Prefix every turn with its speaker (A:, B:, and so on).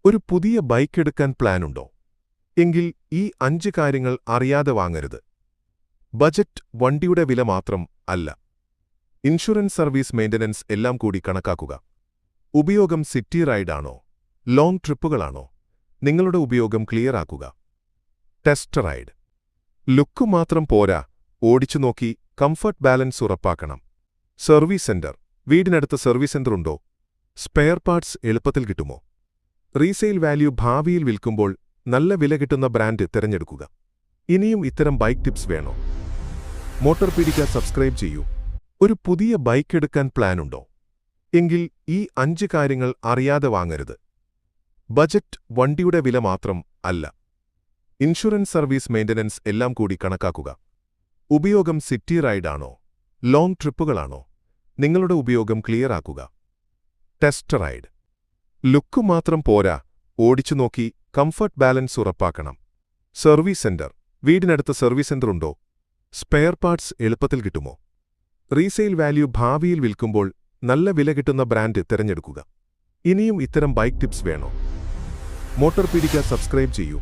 A: ഒരു പുതിയ ബൈക്ക് എടുക്കാൻ പ്ലാനുണ്ടോ? എങ്കിൽ ഈ 5 കാര്യങ്ങൾ അറിയാതെ വാങ്ങരുത്. ബജറ്റ് വണ്ടിയുടെ വില മാത്രം അല്ല. ഇൻഷുറൻസ്, സർവീസ്, മെയിന്റനൻസ് എല്ലാം കൂടി കണക്കാക്കുക. ഉപയോഗം സിറ്റി റൈഡാണോ, ലോങ് ട്രിപ്പുകളാണോ? നിങ്ങളുടെ ഉപയോഗം ക്ലിയറാക്കുക. Test ride. ലുക്ക് മാത്രം പോരാ, ഓടിച്ചു നോക്കി കംഫർട്ട് ബാലൻസ് ഉറപ്പാക്കണം. Service centre. വീടിനടുത്ത് സർവീസ് സെന്റർ ഉണ്ടോ? സ്പെയർ പാർട്സ് എളുപ്പത്തിൽ കിട്ടുമോ? Resale value. ഭാവിയിൽ വിൽക്കുമ്പോൾ നല്ല വില കിട്ടുന്ന ബ്രാൻഡ് തിരഞ്ഞെടുക്കുക. ഇനിയും ഇത്തരം ബൈക്ക് ടിപ്സ് വേണോ? മോട്ടോർ പീഡിക സബ്സ്ക്രൈബ് ചെയ്യൂ. ഒരു പുതിയ ബൈക്ക് എടുക്കാൻ പ്ലാനുണ്ടോ? എങ്കിൽ ഈ 5 കാര്യങ്ങൾ അറിയാതെ വാങ്ങരുത്. ബജറ്റ് വണ്ടിയുടെ വില മാത്രം അല്ല. ഇൻഷുറൻസ്, സർവീസ്, മെയിന്റനൻസ് എല്ലാം കൂടി കണക്കാക്കുക. ഉപയോഗം സിറ്റി റൈഡാണോ, ലോങ് ട്രിപ്പുകളാണോ? നിങ്ങളുടെ ഉപയോഗം ക്ലിയറാക്കുക. Test ride. ലുക്ക് മാത്രം പോരാ, ഓടിച്ചു നോക്കി കംഫർട്ട് ബാലൻസ് ഉറപ്പാക്കണം. Service centre. വീടിനടുത്ത് സർവീസ് സെന്റർ ഉണ്ടോ? സ്പെയർ പാർട്സ് എളുപ്പത്തിൽ കിട്ടുമോ? Resale value. ഭാവിയിൽ വിൽക്കുമ്പോൾ നല്ല വില കിട്ടുന്ന ബ്രാൻഡ് തിരഞ്ഞെടുക്കുക. ഇനിയും ഇത്തരം ബൈക്ക് ടിപ്സ് വേണോ? മോട്ടോർ പീഡിക സബ്സ്ക്രൈബ് ചെയ്യൂ.